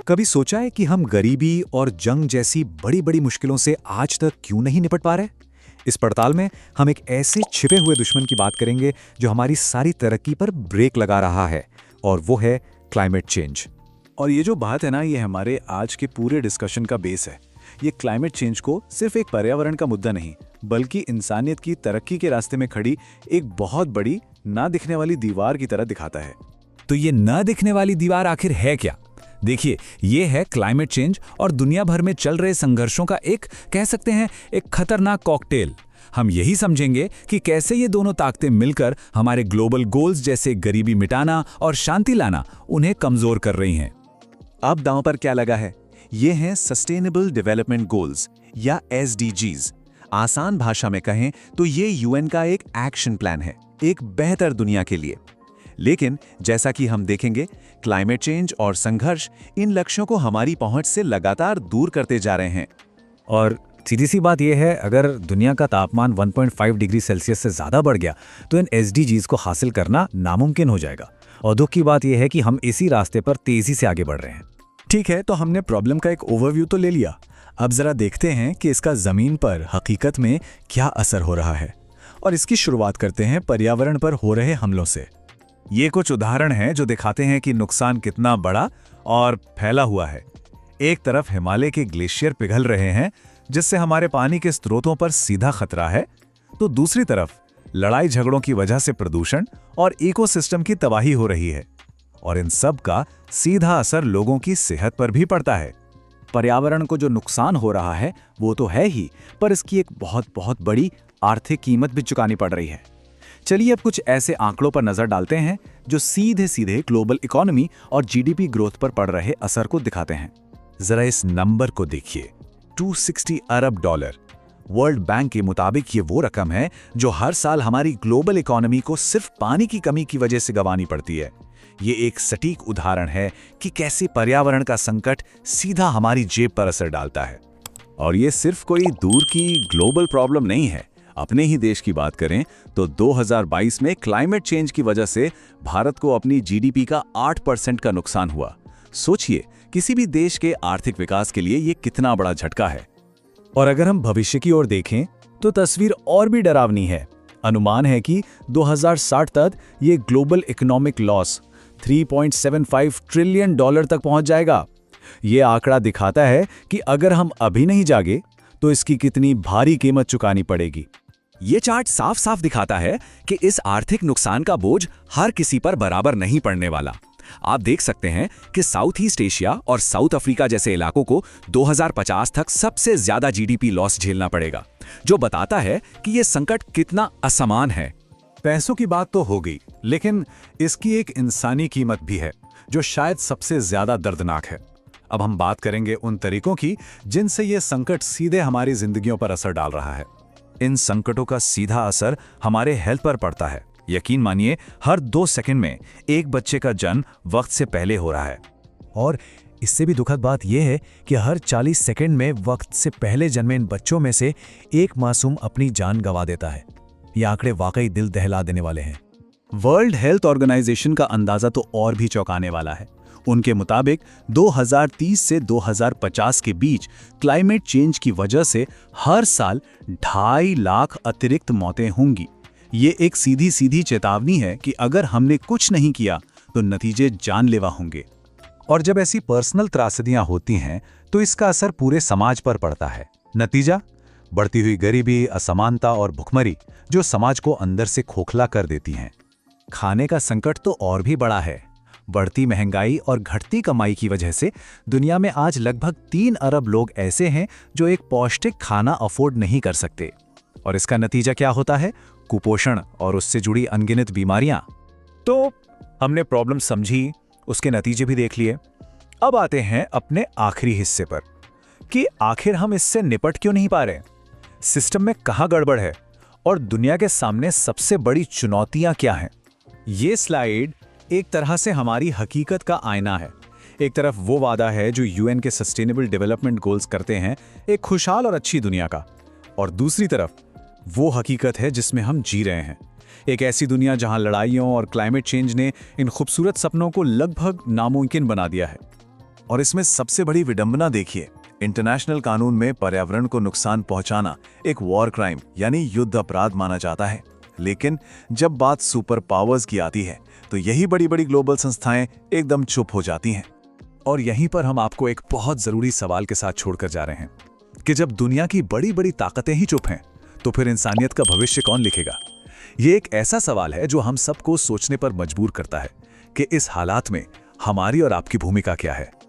कभी सोचा है कि हम गरीबी और जंग जैसी बड़ी बड़ी मुश्किलों से आज तक क्यों नहीं निपट पा रहे? इस पड़ताल में हम एक ऐसे छिपे हुए दुश्मन की बात करेंगे जो हमारी सारी तरक्की पर ब्रेक लगा रहा है, और वो है क्लाइमेट चेंज। और ये जो बात है ना, ये हमारे आज के पूरे डिस्कशन का बेस है। ये क्लाइमेट चेंज को सिर्फ एक पर्यावरण का मुद्दा नहीं, बल्कि इंसानियत की तरक्की के रास्ते में खड़ी एक बहुत बड़ी ना दिखने वाली दीवार की तरह दिखाता है। तो ये न दिखने वाली दीवार आखिर है क्या? देखिए, ये है क्लाइमेट चेंज और दुनिया भर में चल रहे संघर्षों का एक, कह सकते हैं, एक खतरनाक कॉकटेल। हम यही समझेंगे कि कैसे ये दोनों ताकतें मिलकर हमारे ग्लोबल गोल्स जैसे गरीबी मिटाना और शांति लाना, उन्हें कमजोर कर रही हैं। अब दांव पर क्या लगा है? ये हैं सस्टेनेबल डेवलपमेंट गोल्स या SDGs। आसान भाषा में कहें तो ये UN का एक एक्शन प्लान है, एक बेहतर दुनिया के लिए। लेकिन जैसा कि हम देखेंगे, क्लाइमेट चेंज और संघर्ष इन लक्ष्यों को हमारी पहुंच से लगातार दूर करते जा रहे हैं। और सीधी सी बात यह है, अगर दुनिया का तापमान 1.5 डिग्री सेल्सियस से ज़्यादा बढ़ गया तो इन SDGs को हासिल करना नामुमकिन हो जाएगा। और दुख की बात यह है कि हम इसी रास्ते पर तेज़ी से आगे बढ़ रहे हैं। ठीक है, तो हमने प्रॉब्लम का एक ओवरव्यू तो ले लिया। अब जरा देखते हैं कि इसका ज़मीन पर हकीकत में क्या असर हो रहा है। और इसकी शुरुआत करते हैं पर्यावरण पर हो रहे हमलों से। ये कुछ उदाहरण हैं जो दिखाते हैं कि नुकसान कितना बड़ा और फैला हुआ है। एक तरफ हिमालय के ग्लेशियर पिघल रहे हैं, जिससे हमारे पानी के स्रोतों पर सीधा खतरा है, तो दूसरी तरफ लड़ाई झगड़ों की वजह से प्रदूषण और इकोसिस्टम की तबाही हो रही है। और इन सब का सीधा असर लोगों की सेहत पर भी पड़ता है। पर्यावरण को जो नुकसान हो रहा है वो तो है ही, पर इसकी एक बहुत बहुत बड़ी आर्थिक कीमत भी चुकानी पड़ रही है। चलिए अब कुछ ऐसे आंकड़ों पर नजर डालते हैं जो सीधे सीधे ग्लोबल इकोनॉमी और GDP ग्रोथ पर पड़ रहे असर को दिखाते हैं। जरा इस नंबर को देखिए, 260 अरब डॉलर। वर्ल्ड बैंक के मुताबिक ये वो रकम है जो हर साल हमारी ग्लोबल इकोनॉमी को सिर्फ पानी की कमी की वजह से गंवानी पड़ती है। ये एक सटीक उदाहरण है कि कैसे पर्यावरण का संकट सीधा हमारी जेब पर असर डालता है। और ये सिर्फ कोई दूर की ग्लोबल प्रॉब्लम नहीं है। अपने ही देश की बात करें तो 2022 में क्लाइमेट चेंज की वजह से भारत को अपनी GDP का 8% का नुकसान हुआ। सोचिए, किसी भी देश के आर्थिक विकास के लिए ये कितना बड़ा झटका है। और अगर हम भविष्य की ओर देखें तो तस्वीर और भी डरावनी है। अनुमान है कि 2060 तक ये global economic loss 3.75 trillion dollar तक पहुंच जाएगा। ये आंकड़ा दिखाता है कि अगर हम अभी नहीं जागे तो इसकी कितनी भारी कीमत चुकानी पड़ेगी। ये चार्ट साफ साफ दिखाता है कि इस आर्थिक नुकसान का बोझ हर किसी पर बराबर नहीं पड़ने वाला। आप देख सकते हैं कि साउथ ईस्ट एशिया और साउथ अफ्रीका जैसे इलाकों को 2050 तक सबसे ज्यादा GDP लॉस झेलना पड़ेगा, जो बताता है कि ये संकट कितना असमान है। पैसों की बात तो हो गई, लेकिन इसकी एक इंसानी कीमत भी है जो शायद सबसे ज्यादा दर्दनाक है। अब हम बात करेंगे उन तरीकों की जिनसे ये संकट सीधे हमारी जिंदगियों पर असर डाल रहा है। इन संकटों का सीधा असर हमारे हेल्थ पर पड़ता है। यकीन मानिए, हर 2 सेकंड में एक बच्चे का जन्म वक्त से पहले हो रहा है। और इससे भी दुखद बात यह है कि हर 40 सेकंड में वक्त से पहले जन्मे इन बच्चों में से एक मासूम अपनी जान गंवा देता है। ये आंकड़े वाकई दिल दहला देने वाले हैं। वर्ल्ड हेल्थ ऑर्गेनाइजेशन का अंदाजा तो और भी चौंकाने वाला है। उनके मुताबिक 2030 से 2050 के बीच क्लाइमेट चेंज की वजह से हर साल 2.5 लाख अतिरिक्त मौतें होंगी। ये एक सीधी सीधी चेतावनी है कि अगर हमने कुछ नहीं किया तो नतीजे जानलेवा होंगे। और जब ऐसी पर्सनल त्रासदियां होती हैं तो इसका असर पूरे समाज पर पड़ता है। नतीजा, बढ़ती हुई गरीबी, असमानता और भुखमरी जो समाज को अंदर से खोखला कर देती हैं। खाने का संकट तो और भी बड़ा है। बढ़ती महंगाई और घटती कमाई की वजह से दुनिया में आज लगभग 3 अरब लोग ऐसे हैं जो एक पौष्टिक खाना अफोर्ड नहीं कर सकते। और इसका नतीजा क्या होता है? कुपोषण और उससे जुड़ी अनगिनत बीमारियां। तो हमने प्रॉब्लम समझी, उसके नतीजे भी देख लिए। अब आते हैं अपने आखिरी हिस्से पर कि आखिर हम इससे निपट क्यों नहीं पा रहे, सिस्टम में कहां गड़बड़ है और दुनिया के सामने सबसे बड़ी चुनौतियां क्या हैं। ये स्लाइड एक तरह से हमारी हकीकत का आईना है। एक तरफ वो वादा है जो UN के सस्टेनेबल डेवलपमेंट गोल्स करते हैं, एक खुशहाल और अच्छी दुनिया का, और दूसरी तरफ वो हकीकत है जिसमें हम जी रहे हैं। एक ऐसी दुनिया जहां लड़ाइयों और क्लाइमेट चेंज ने इन खूबसूरत सपनों को लगभग नामुमकिन बना दिया है। और इसमें सबसे बड़ी विडंबना देखिए, इंटरनेशनल कानून में पर्यावरण को नुकसान पहुंचाना एक वॉर क्राइम यानी युद्ध अपराध माना जाता है। लेकिन जब बात सुपर पावर्स की आती है तो यही बड़ी बड़ी ग्लोबल संस्थाएं एकदम चुप हो जाती हैं। और यहीं पर हम आपको एक बहुत जरूरी सवाल के साथ छोड़कर जा रहे हैं कि जब दुनिया की बड़ी बड़ी ताकतें ही चुप हैं तो फिर इंसानियत का भविष्य कौन लिखेगा? ये एक ऐसा सवाल है जो हम सबको सोचने पर मजबूर करता है कि इस हालात में हमारी और आपकी भूमिका क्या है।